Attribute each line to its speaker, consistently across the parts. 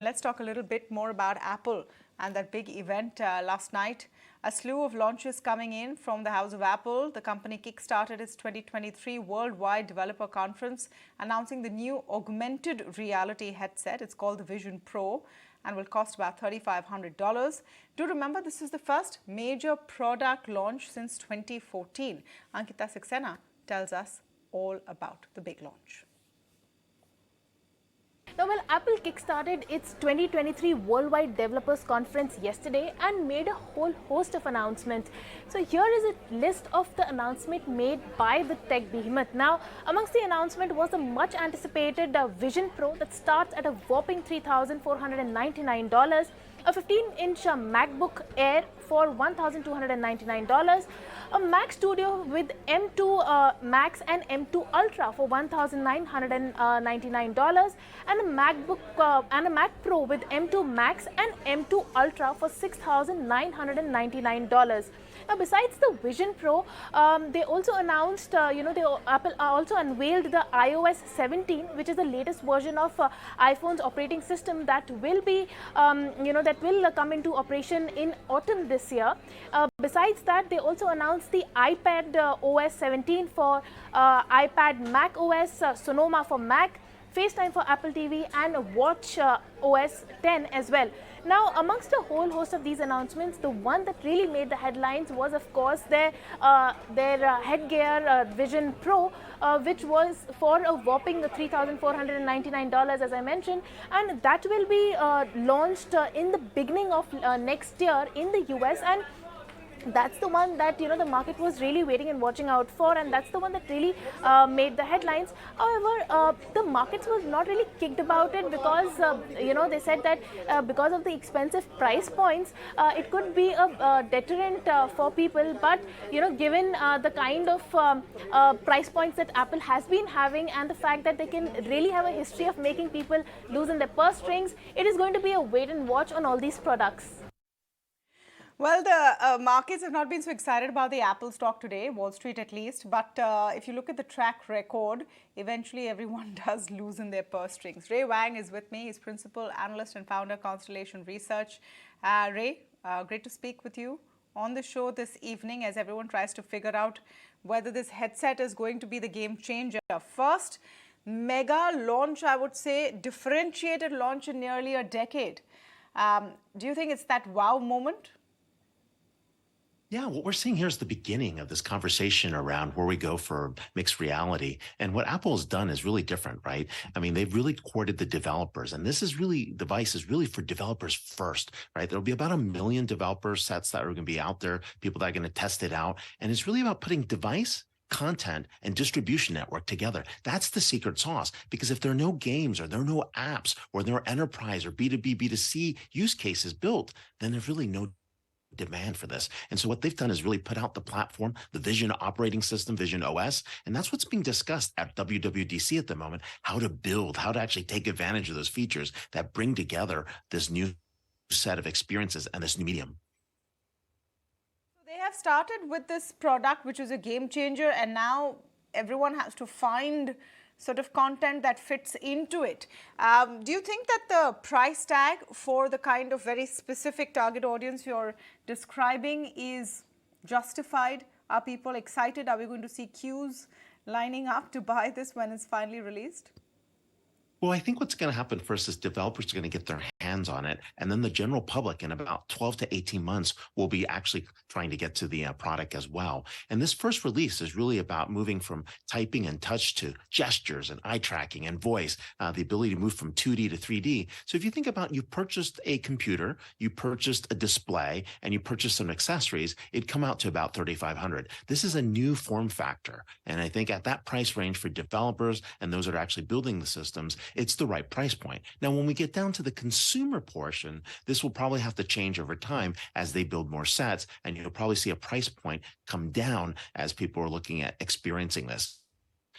Speaker 1: Let's talk a little bit more about Apple and that big event last night. A slew of launches coming in from the house of Apple. The company kickstarted its 2023 Worldwide Developer Conference, announcing the new augmented reality headset. It's called the Vision Pro and will cost about $3,500. Do remember, this is the first major product launch since 2014. Ankita Saxena tells us all about the big launch.
Speaker 2: Now, Apple kickstarted its 2023 Worldwide Developers Conference yesterday and made a whole host of announcements. So here is a list of the announcement made by the tech behemoth. Now, amongst the announcement was the much anticipated Vision Pro that starts at a whopping $3,499, a 15-inch MacBook Air for $1,299, a Mac Studio with M2 Max and M2 Ultra for $1,999, and a MacBook and a Mac Pro with M2 Max and M2 Ultra for $6,999. Now, besides the Vision Pro, they also announced, Apple also unveiled the iOS 17, which is the latest version of iPhone's operating system that will be, that will come into operation in autumn this year. Besides that, they also announced the iPad OS 17 for iPad, Mac OS, Sonoma for Mac, FaceTime for Apple TV, and Watch OS 10 as well. Now, amongst a whole host of these announcements, the one that really made the headlines was, of course, their headgear Vision Pro, which was for a whopping $3,499, as I mentioned, and that will be launched in the beginning of next year in the US, and that's the one that the market was really waiting and watching out for, and that's the one that really made the headlines. However, the markets were not really kicked about it because they said that because of the expensive price points, it could be a deterrent for people. But given the kind of price points that Apple has been having, and the fact that they can really have a history of making people loosen their purse strings, it is going to be a wait and watch on all these products.
Speaker 1: Well, the markets have not been so excited about the Apple stock today, Wall Street at least. But if you look at the track record, eventually everyone does loosen their purse strings. Ray Wang is with me. He's Principal Analyst and Founder, Constellation Research. Ray, great to speak with you on the show this evening as everyone tries to figure out whether this headset is going to be the game changer. First mega launch, I would say, differentiated launch in nearly a decade. Do you think it's that wow moment?
Speaker 3: Yeah, what we're seeing here is the beginning of this conversation around where we go for mixed reality. And what Apple has done is really different, right? I mean, they've really courted the developers. And this is really, device is really for developers first, right? There'll be about 1 million developer sets that are going to be out there, people that are going to test it out. And it's really about putting device, content, and distribution network together. That's the secret sauce. Because if there are no games or there are no apps or there are enterprise or B2B, B2C use cases built, then there's really no demand for this. And so what they've done is really put out the platform, the Vision operating system, Vision OS, and that's what's being discussed at WWDC at the moment, how to build, how to actually take advantage of those features that bring together this new set of experiences and this new medium.
Speaker 1: So they have started with this product, which is a game changer, and now everyone has to find sort of content that fits into it. Do you think that the price tag for the kind of very specific target audience you're describing is justified? Are people excited? Are we going to see queues lining up to buy this when it's finally released?
Speaker 3: Well, I think what's going to happen first is developers are going to get their hands on it. And then the general public in about 12 to 18 months will be actually trying to get to the product as well. And this first release is really about moving from typing and touch to gestures and eye tracking and voice, the ability to move from 2D to 3D. So if you think about you purchased a computer, you purchased a display, and you purchased some accessories, it'd come out to about $3,500. This is a new form factor. And I think at that price range for developers and those that are actually building the systems, it's the right price point. Now, when we get down to the consumer portion, this will probably have to change over time as they build more sets, and you'll probably see a price point come down as people are looking at experiencing this.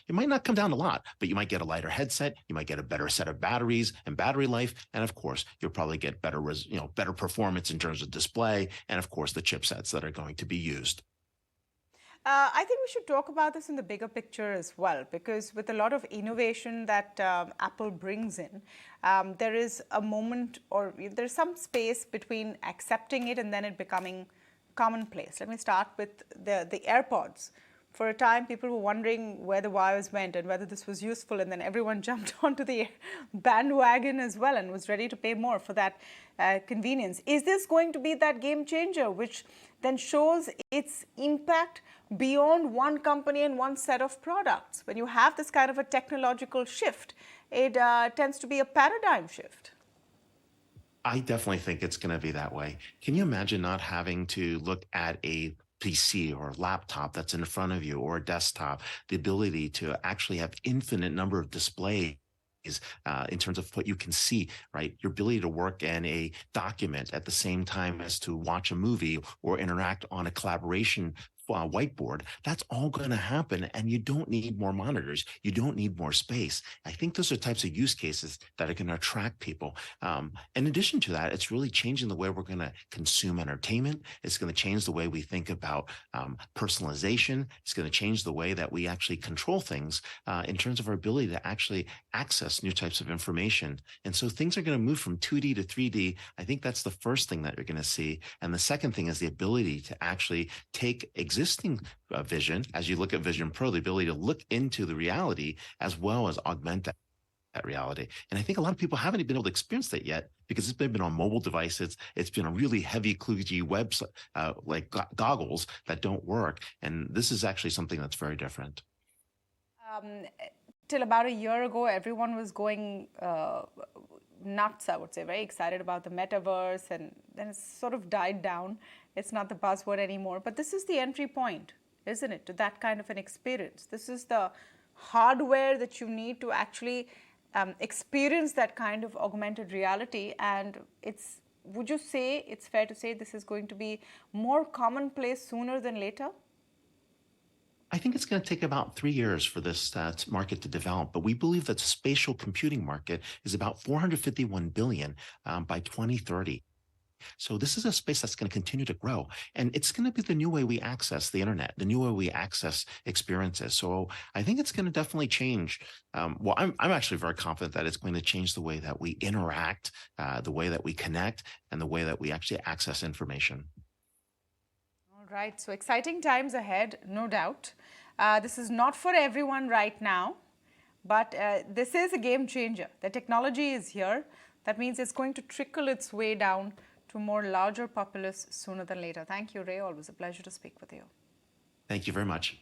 Speaker 3: It might not come down a lot, but you might get a lighter headset, you might get a better set of batteries and battery life, and of course, you'll probably get better, better performance in terms of display, and of course, the chipsets that are going to be used.
Speaker 1: I think we should talk about this in the bigger picture as well, because with a lot of innovation that Apple brings in, there is a moment or there's some space between accepting it and then it becoming commonplace. Let me start with the AirPods. For a time, people were wondering where the wires went and whether this was useful, and then everyone jumped onto the bandwagon as well and was ready to pay more for that convenience. Is this going to be that game changer, which then shows its impact beyond one company and one set of products? When you have this kind of a technological shift, it tends to be a paradigm shift.
Speaker 3: I definitely think it's going to be that way. Can you imagine not having to look at a PC or laptop that's in front of you or a desktop, the ability to actually have infinite number of displays in terms of what you can see, right? Your ability to work in a document at the same time as to watch a movie or interact on a collaboration whiteboard, that's all going to happen. And you don't need more monitors. You don't need more space. I think those are types of use cases that are going to attract people. In addition to that, it's really changing the way we're going to consume entertainment. It's going to change the way we think about personalization. It's going to change the way that we actually control things in terms of our ability to actually access new types of information. And so things are going to move from 2D to 3D. I think that's the first thing that you're going to see. And the second thing is the ability to actually take existing vision, as you look at Vision Pro, the ability to look into the reality as well as augment that reality. And I think a lot of people haven't been able to experience that yet because it's been on mobile devices. It's been a really heavy, kludgy web like goggles that don't work. And this is actually something that's very different.
Speaker 1: Till about a year ago, everyone was going nuts, I would say, very excited about the metaverse, and then it's sort of died down. It's not the buzzword anymore, but this is the entry point, isn't it, to that kind of an experience. This is the hardware that you need to actually experience that kind of augmented reality, and would you say it's fair to say this is going to be more commonplace sooner than later?
Speaker 3: I think it's going to take about 3 years for this market to develop, but we believe that the spatial computing market is about 451 billion by 2030. So this is a space that's going to continue to grow, and it's going to be the new way we access the internet, the new way we access experiences. So I think it's going to definitely change. Well, I'm actually very confident that it's going to change the way that we interact, the way that we connect, and the way that we actually access information.
Speaker 1: Right, so exciting times ahead, no doubt. This is not for everyone right now, but this is a game changer. The technology is here. That means it's going to trickle its way down to more larger populace sooner than later. Thank you, Ray. Always a pleasure to speak with you.
Speaker 3: Thank you very much.